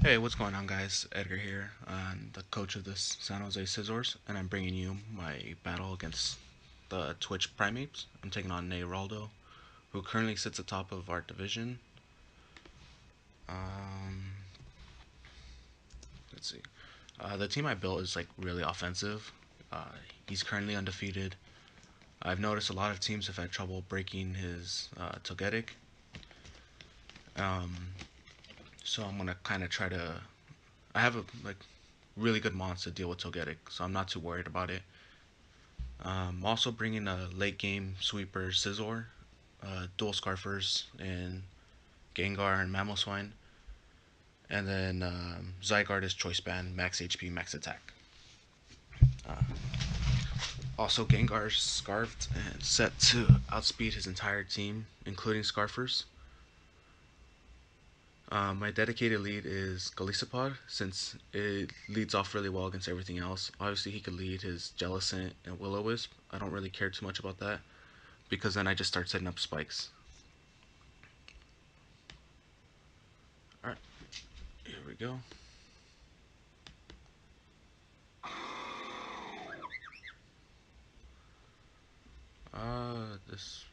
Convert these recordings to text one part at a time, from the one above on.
Hey, what's going on, guys? Edgar here. I'm the coach of this San Jose Scissors, and I'm bringing you my battle against the Twitch Primates. I'm taking on NeyRaldo, who currently sits atop of our division. Um, let's see. The team I built is like really offensive. He's currently undefeated. I've noticed a lot of teams have had trouble breaking his Togetic. Um, so I'm gonna kind of try to. I have a really good mons to deal with Togetic, so I'm not too worried about it. Also bringing a late game sweeper Scizor, dual Scarfers, and Gengar and Mamoswine. And then Zygarde is Choice Band, max HP, max attack. Uh, Also, Gengar's Scarfed and set to outspeed his entire team, including Scarfers. My dedicated lead is Golisopod, since it leads off really well against everything else. Obviously, he could lead his Jellicent and Will-O-Wisp. I don't really care too much about that, because then I just start setting up spikes. Alright, here we go. This.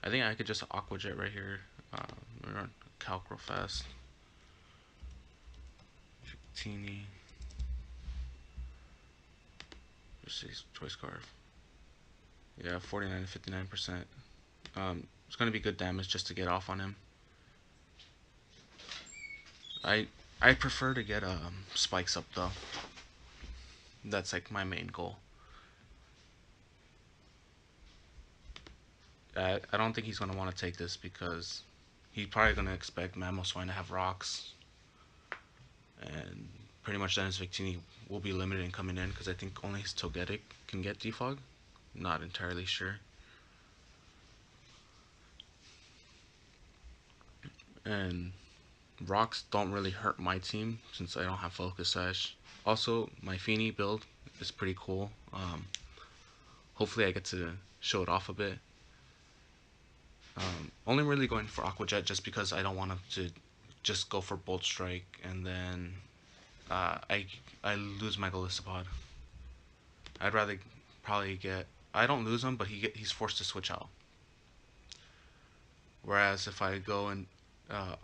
I think I could just Aqua Jet right here. We're on Calc real fast. Teeny. Let's see, Choice Scarf. Yeah, 49 to 59%. It's gonna be good damage just to get off on him. I I prefer to get spikes up though. That's like my main goal. I don't think he's gonna want to take this because he's probably gonna expect Mamoswine to have rocks, and pretty much then his Victini will be limited in coming in because I think only his Togetic can get defog. Not entirely sure. And rocks don't really hurt my team since I don't have Focus Sash. Also, my Feeny build is pretty cool. Hopefully, I get to show it off a bit. Only really going for Aqua Jet just because I don't want him to just go for Bolt Strike and then I lose my Golisopod. I'd rather probably get. I don't lose him, but he's forced to switch out. Whereas if I go and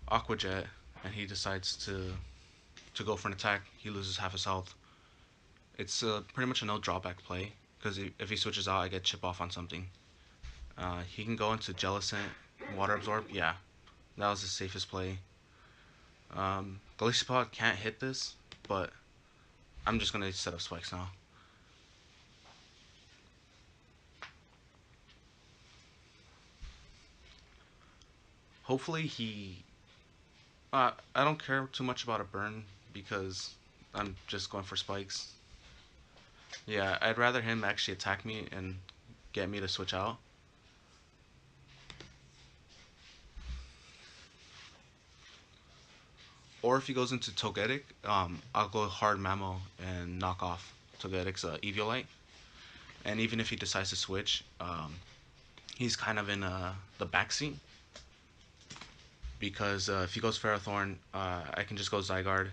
Aqua Jet and he decides to go for an attack, he loses half his health. It's pretty much a no drawback play because if he switches out, I get chip off on something. He can go into Jellicent, Water Absorb. Yeah, that was the safest play. Golisopod can't hit this, but I'm just gonna set up spikes now. Hopefully he. I don't care too much about a burn because I'm just going for spikes. Yeah, I'd rather him actually attack me and get me to switch out. Or if he goes into Togetic, I'll go hard Mamo and knock off Togetic's Eviolite. And even if he decides to switch, he's kind of in the backseat. Because if he goes Ferrothorn, I can just go Zygarde.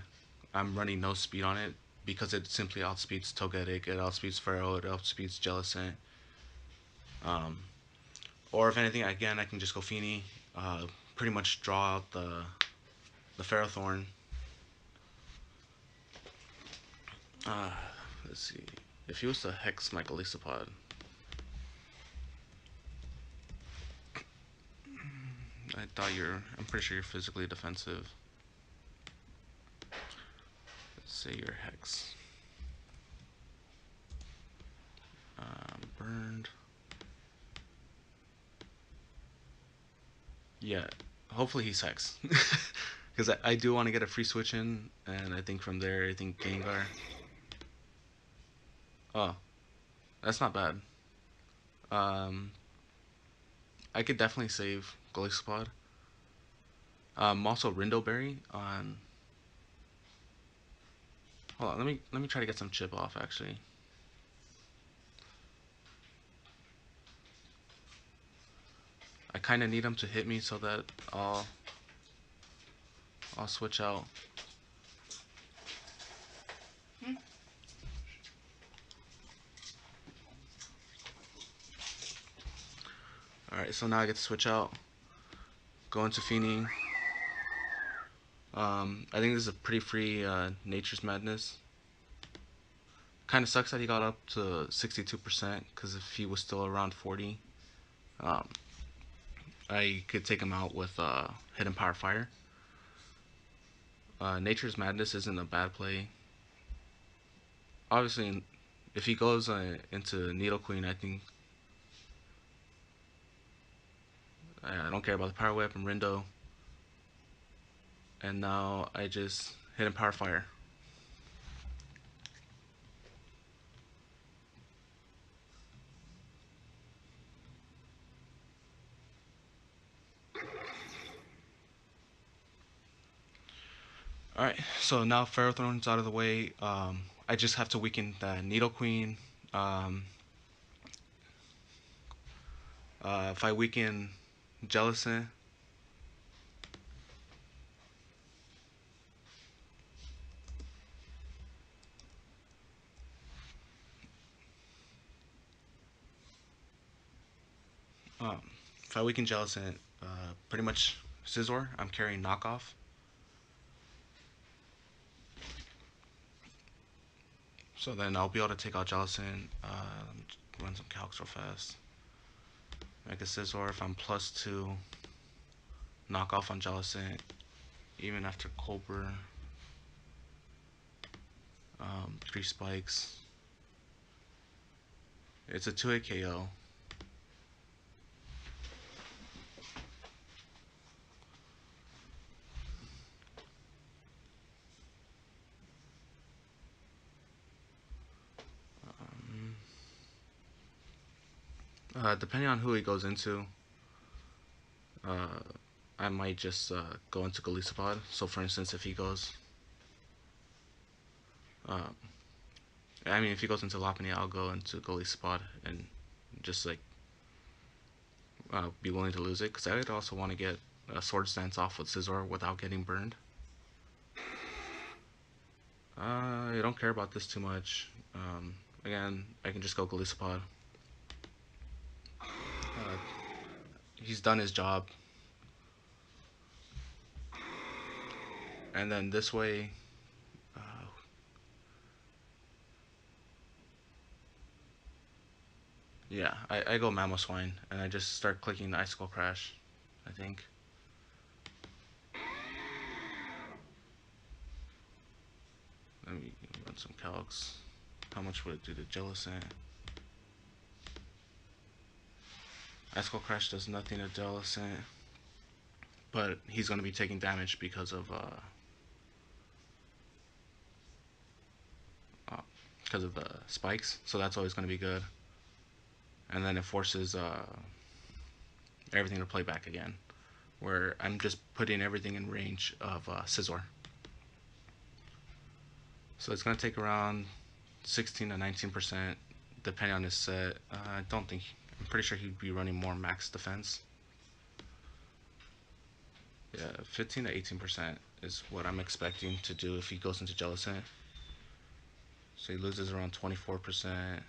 I'm running no speed on it because it simply outspeeds Togetic, it outspeeds Ferro, it outspeeds Jellicent. Um, or if anything, again, I can just go Feeny, pretty much draw out the Ferrothorn. Uh, let's see. If he was to Hex my Golisopod, I thought I'm pretty sure you're physically defensive. Let's say you're Hex. Burned. Yeah, hopefully he's Hex. Because I do want to get a free switch in, and I think from there, I think Gengar. Oh, that's not bad. Um, I could definitely save Golisopod. Also Rindoberry on. Hold on, let me try to get some chip off actually. I kind of need him to hit me so that I'll I'll switch out. Alright, so now I get to switch out. Go into Feeny. I think this is a pretty free Nature's Madness. Kind of sucks that he got up to 62%, because if he was still around 40, I could take him out with Hidden Power Fire. Nature's Madness isn't a bad play. Obviously, if he goes into Needle Queen, I think I don't care about the Power Whip and Rindo. And now I just Hidden Power Fire. Alright, so now Ferrothorn's out of the way. I just have to weaken the Needle Queen. If I weaken Jellicent, if I weaken Jellicent, pretty much Scizor, I'm carrying Knockoff. So then I'll be able to take out Jellicent, run some calcs real fast. Make a Scizor. If I'm +2, knock off on Jellicent, even after Cobra. 3 spikes. It's a 2-hit KO. Depending on who he goes into, I might just go into Golisopod. So for instance, if he goes, if he goes into Lopunny, I'll go into Golisopod and just like be willing to lose it, because I would also want to get a Sword Stance off with Scizor without getting burned. I don't care about this too much. Again, I can just go Golisopod. He's done his job. And then this way, yeah, I go Mamoswine, and I just start clicking the Icicle Crash, I think. Let me run some calcs. How much would it do to Jellicent? Icicle Crash does nothing to Jellicent, but he's going to be taking damage because of the spikes, so that's always going to be good. And then it forces everything to play back again, where I'm just putting everything in range of Scizor. So it's going to take around 16 to 19%, depending on his set. I'm pretty sure he'd be running more max defense. Yeah, 15 to 18% is what I'm expecting to do if he goes into Jellicent. So he loses around 24%.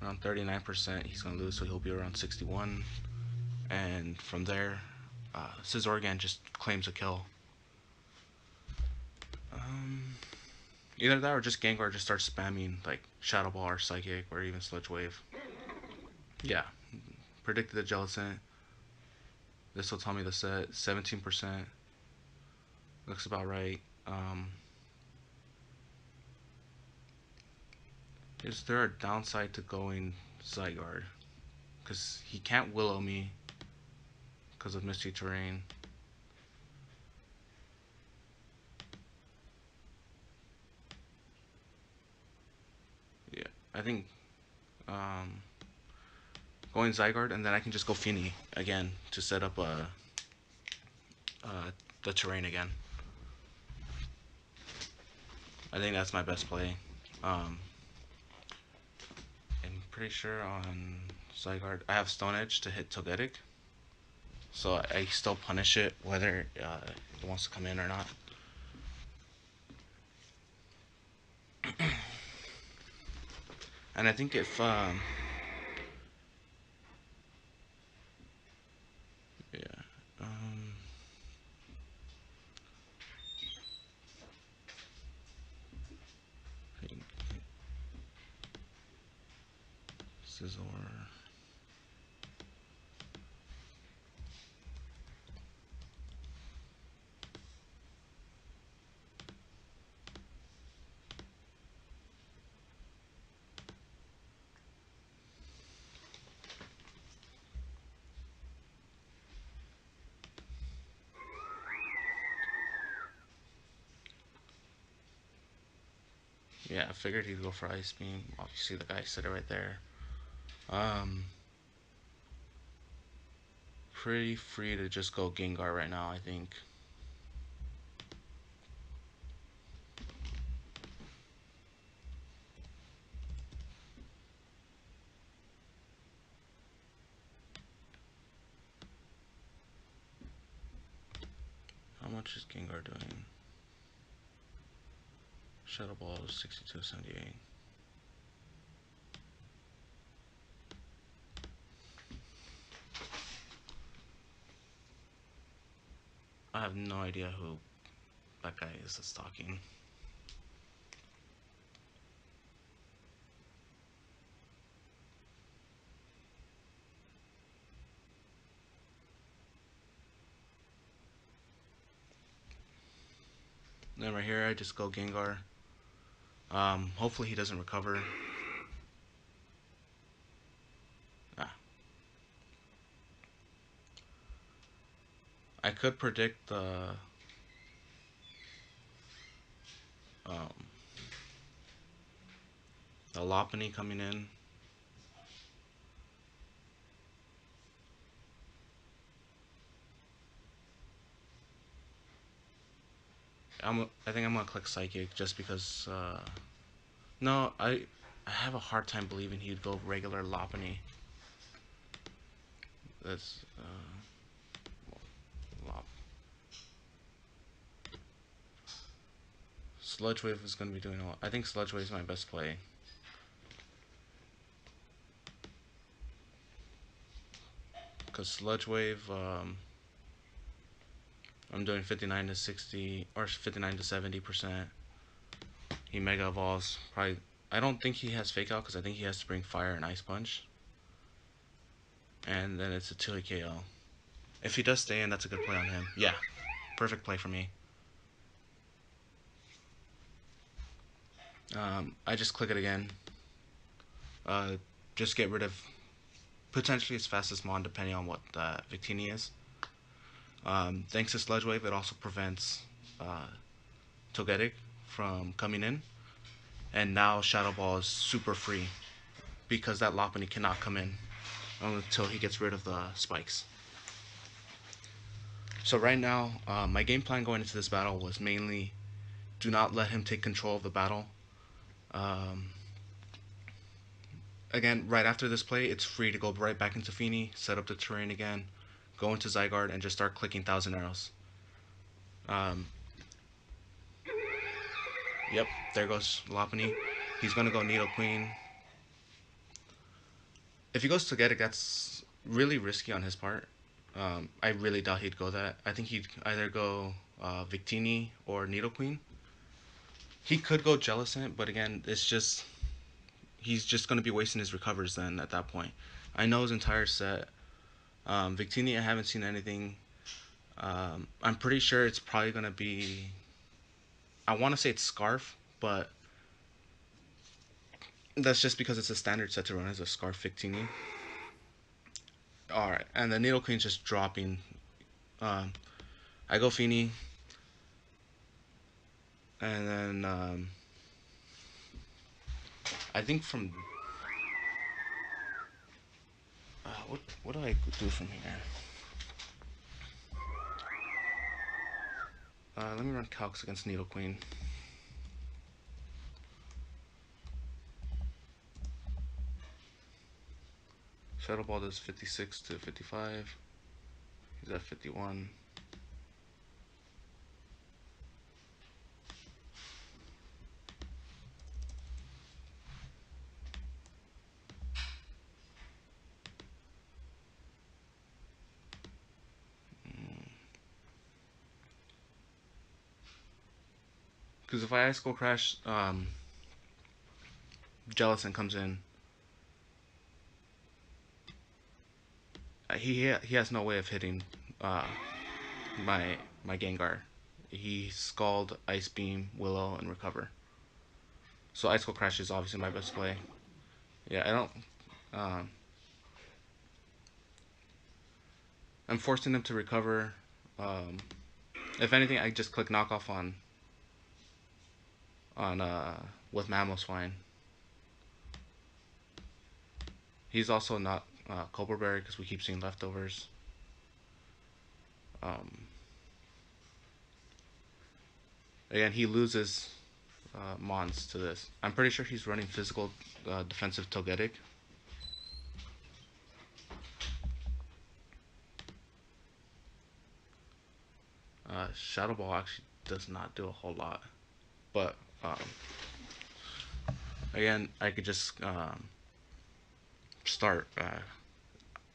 Around 39% he's going to lose, so he'll be around 61. And from there, Scizor again just claims a kill. Either that or just Gengar just starts spamming like Shadow Ball or Psychic or even Sludge Wave. Yeah, predicted the Jellicent. This will tell me the set. 17%. Looks about right. Is there a downside to going Zygarde? Because he can't Willow me because of Misty Terrain. Yeah, I think going Zygarde, and then I can just go Feeny again to set up the terrain again. I think that's my best play. And pretty sure on Zygarde I have Stone Edge to hit Togetic, so I still punish it whether it wants to come in or not. And I think if yeah, um, Scizor. Yeah, I figured he'd go for Ice Beam. Obviously, the guy said it right there. Um, Pretty free to just go Gengar right now, I think. How much is Gengar doing? Shadow Ball is 62.78. I have no idea who that guy is that's talking. Then right here, I just go Gengar. Hopefully he doesn't recover. Ah. I could predict um, the Lopunny coming in. I think I'm gonna click Psychic just because. No, I have a hard time believing he'd go regular Lopunny. That's Lop. Sludge Wave is gonna be doing a lot. I think Sludge Wave is my best play. Because Sludge Wave, I'm doing 59 to 60 or 59 to 70%. He Mega Evolves. Probably. I don't think he has Fake Out because I think he has to bring Fire and Ice Punch. And then it's a 2 KO. If he does stay in, that's a good play on him. Yeah, perfect play for me. I just click it again. Just get rid of potentially its fastest Mon depending on what Victini is. Thanks to Sludge Wave, it also prevents Togetic from coming in. And now Shadow Ball is super free because that Lopunny cannot come in until he gets rid of the spikes. So right now, my game plan going into this battle was mainly do not let him take control of the battle. Again, right after this play, it's free to go right back into Feeny, set up the terrain again, go into Zygarde, and just start clicking 1,000 arrows. Yep, there goes Lopunny. He's going to go Nidoqueen. If he goes Togetic, that's really risky on his part. I really doubt he'd go that. I think he'd either go Victini or Nidoqueen. He could go Jellicent, but again, it's just he's just going to be wasting his recovers then at that point. I know his entire set. Victini, I haven't seen anything. I'm pretty sure it's probably going to be... I want to say it's Scarf, but that's just because it's a standard set to run as a Scarf Victini. Alright, and the Nidoqueen's just dropping. I go Feeny. And then I think from... what do I do from here? Let me run Calcs against Nidoqueen. Shadow Ball does 56 to 55. He's at 51. Because if I Ice Skull Crash, Jellicent comes in. He has no way of hitting my Gengar. He Scald, Ice Beam, Willow, and Recover. So Ice Skull Crash is obviously my best play. Yeah, I don't. Um, I'm forcing them to recover. Um, if anything, I just click knockoff on with Mamoswine. He's also not Cobra Berry because we keep seeing leftovers. Um, Again, he loses Mons to this. I'm pretty sure he's running physical defensive Togetic. Shadow Ball actually does not do a whole lot. But again, I could just start.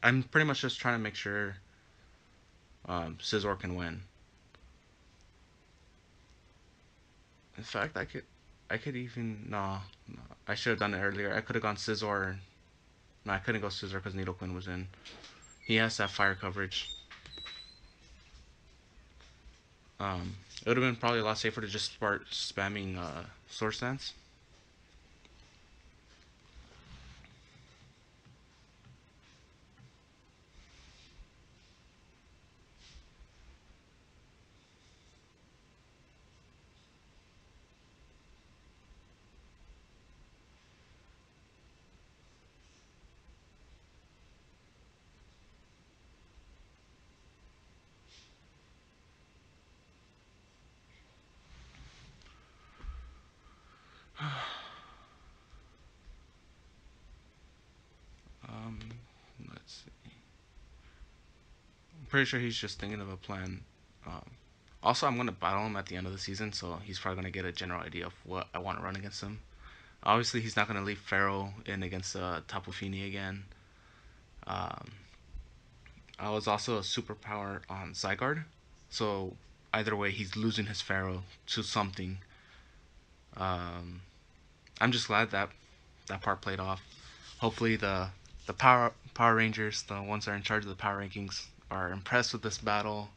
I'm pretty much just trying to make sure Scizor can win. In fact, I could even no, I should have done it earlier. I could have gone Scizor. No, I couldn't go Scizor because Nidoqueen was in. He has that fire coverage. It would have been probably a lot safer to just start spamming Source Dance. Um, let's see. I'm pretty sure he's just thinking of a plan. Also, I'm gonna battle him at the end of the season, so he's probably gonna get a general idea of what I want to run against him. Obviously, he's not gonna leave Pharaoh in against Tapu Fini again. Um, I was also a superpower on Zygarde, so either way, he's losing his Pharaoh to something. Um, I'm just glad that that part played off. Hopefully, the Power Rangers, the ones that are in charge of the power rankings, are impressed with this battle.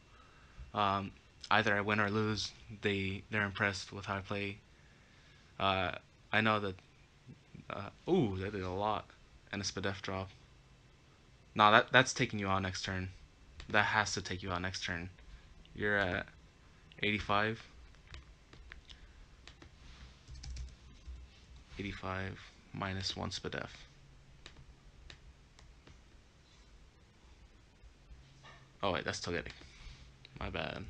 Um, Either I win or lose, they're impressed with how I play. Uh, I know that. Ooh, that did a lot, and a Spadef drop. Nah, that's taking you out next turn. That has to take you out next turn. You're at 85. 85 minus 1 Spadef. Oh wait, that's Togetic. My bad.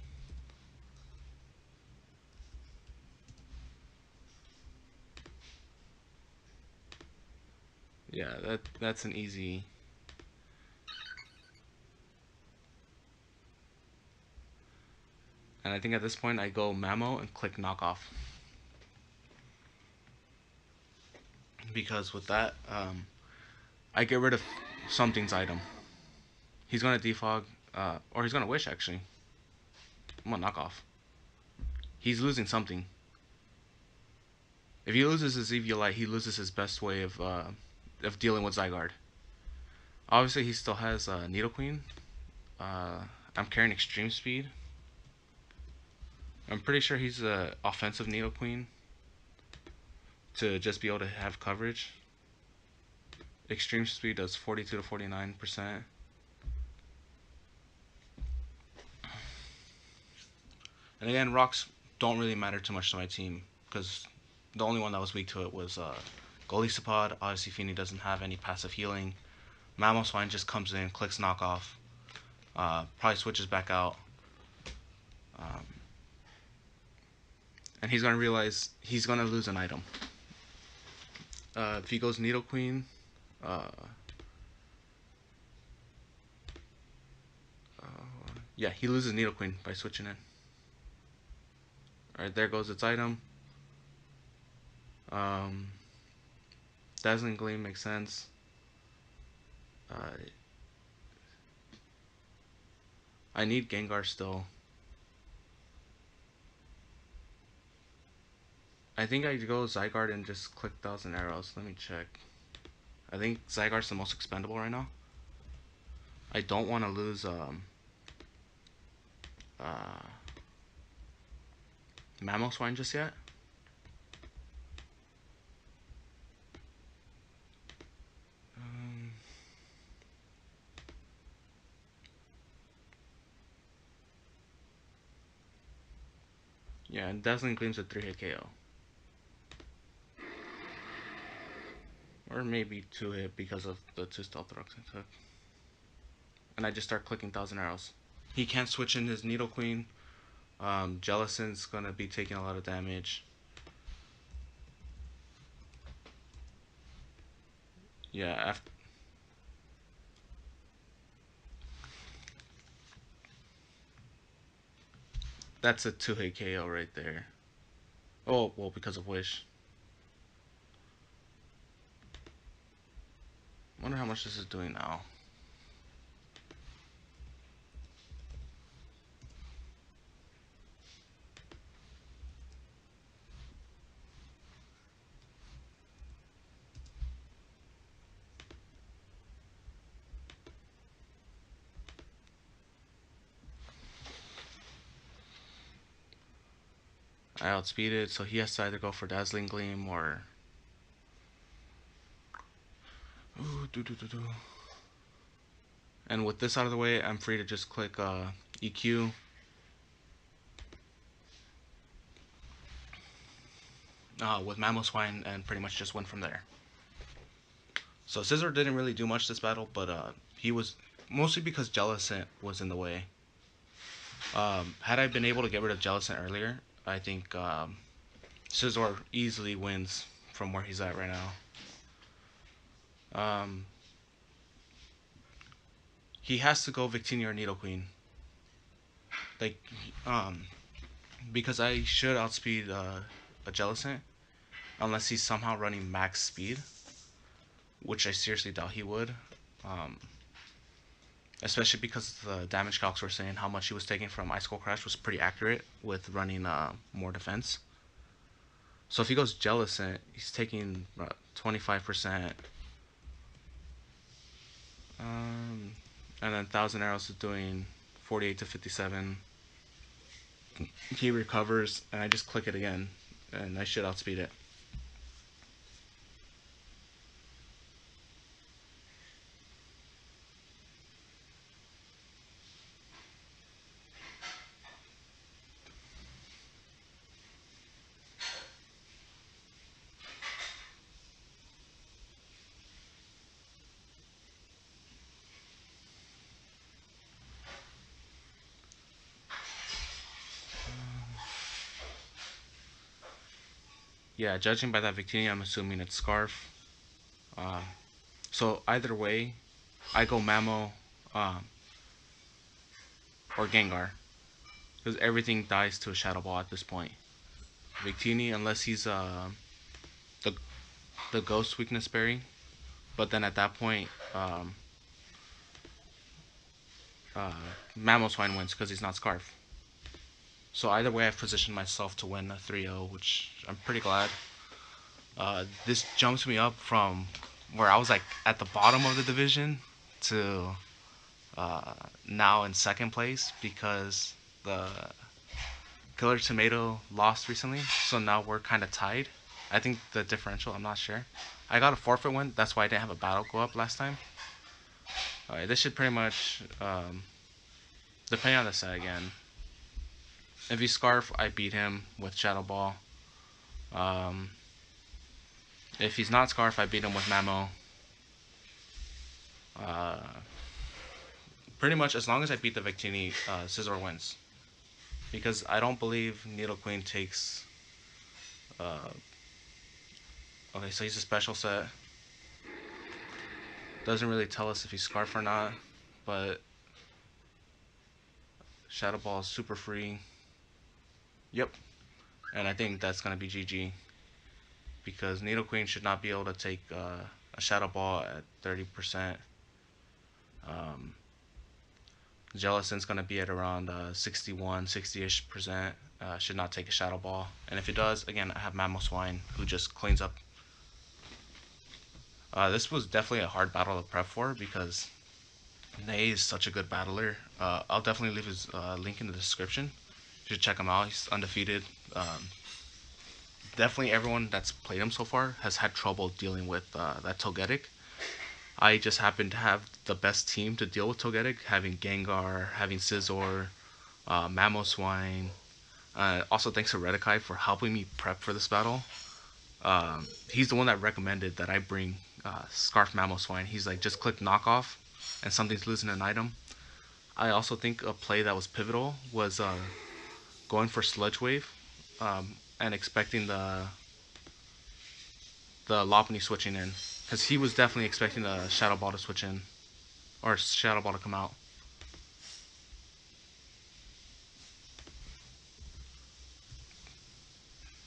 Yeah, that's an easy. And I think at this point I go Mamo and click knockoff. Because with that, I get rid of something's item. He's gonna defog, or he's gonna wish actually. I'm gonna knock off. He's losing something. If he loses his Eviolite, he loses his best way of dealing with Zygarde. Obviously, he still has Nidoqueen. I'm carrying Extreme Speed. I'm pretty sure he's a offensive Nidoqueen to just be able to have coverage. Extreme Speed does 42 to 49%. And again, rocks don't really matter too much to my team because the only one that was weak to it was Golisopod. Obviously, Fini doesn't have any passive healing. Mamoswine just comes in, clicks knockoff, probably switches back out. Um, and he's going to realize he's going to lose an item. If he goes Nidoqueen, Yeah, he loses Needle Queen by switching in. Alright, there goes its item. Um, Dazzling Gleam makes sense. I need Gengar still. I think I go Zygarde and just click 1,000 arrows. Let me check. I think Zygarde's the most expendable right now. I don't want to lose uh, Mamoswine just yet. Yeah, and Dazzling Gleam's a 3-hit KO. Or maybe 2-hit because of the 2 stealth rocks I took. And I just start clicking 1,000 arrows. He can't switch in his Needle Queen. Jellison's gonna be taking a lot of damage. Yeah, after that's a 2-hit KO right there. Oh, well, because of Wish. Wonder how much this is doing now. I outspeeded, so he has to either go for Dazzling Gleam or... Ooh, And with this out of the way, I'm free to just click EQ. With Mamoswine and pretty much just went from there. So Scizor didn't really do much this battle, but he was... Mostly because Jellicent was in the way. Had I been able to get rid of Jellicent earlier, I think Scizor easily wins from where he's at right now. He has to go Victini or Nidoqueen. Like, because I should outspeed a Jellicent, unless he's somehow running max speed, which I seriously doubt he would. Especially because the damage calcs were saying how much he was taking from Ice Cold Crash was pretty accurate with running more defense. So if he goes Jellicent, he's taking 25%. And then 1,000 arrows is doing 48 to 57. He recovers, and I just click it again, and I should outspeed it. Yeah, judging by that Victini, I'm assuming it's Scarf. So either way, I go Mamo or Gengar. Because everything dies to a Shadow Ball at this point. Victini, unless he's the, the Ghost Weakness Berry. But then at that point, Mamoswine wins because he's not Scarf. So either way, I've positioned myself to win a 3-0, which I'm pretty glad. This jumps me up from where I was like at the bottom of the division to now in second place because the Killer Tomato lost recently. So now we're kind of tied. I think the differential, I'm not sure. I got a forfeit win. That's why I didn't have a battle go up last time. This should pretty much, depending on the set again. If he's Scarf, I beat him with Shadow Ball. If he's not Scarf, I beat him with Mamo. Pretty much as long as I beat the Victini, Scizor wins. Because I don't believe Nidoqueen takes... okay, so he's a special set. Doesn't really tell us if he's Scarf or not, but Shadow Ball is super free. Yep. And I think that's going to be GG. Because Nidoqueen should not be able to take a Shadow Ball at 30%. Um, Jellicin's going to be at around 61, 60-ish percent. Should not take a Shadow Ball. And if it does, again, I have Mamoswine, who just cleans up. This was definitely a hard battle to prep for because Ney is such a good battler. I'll definitely leave his link in the description. You should check him out. He's undefeated. Definitely everyone that's played him so far has had trouble dealing with that Togetic. I just happen to have the best team to deal with Togetic, having Gengar, having Scizor, Mamoswine. Also, thanks to Redikai for helping me prep for this battle. He's the one that recommended that I bring Scarf Mamoswine. He's like, just click knockoff and something's losing an item. I also think a play that was pivotal was going for Sludge Wave and expecting the Lopunny switching in. Because he was definitely expecting the Shadow Ball to switch in. Or Shadow Ball to come out.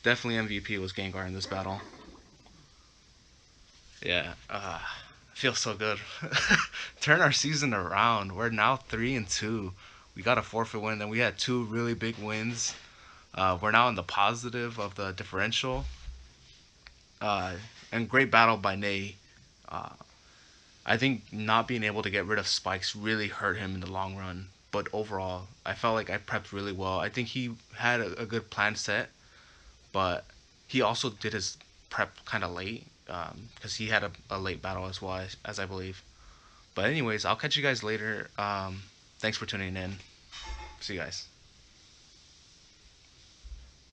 Definitely MVP was Gengar in this battle. Yeah, feels so good. Turn our season around. We're now 3-2. We got a forfeit win, then we had two really big wins. We're now in the positive of the differential. Uh, and great battle by Ney. Uh, I think not being able to get rid of spikes really hurt him in the long run. But overall, I felt like I prepped really well. I think he had a good plan set, but he also did his prep kind of late because he had a late battle as well, as I believe. But anyways, I'll catch you guys later. Thanks for tuning in. See you guys.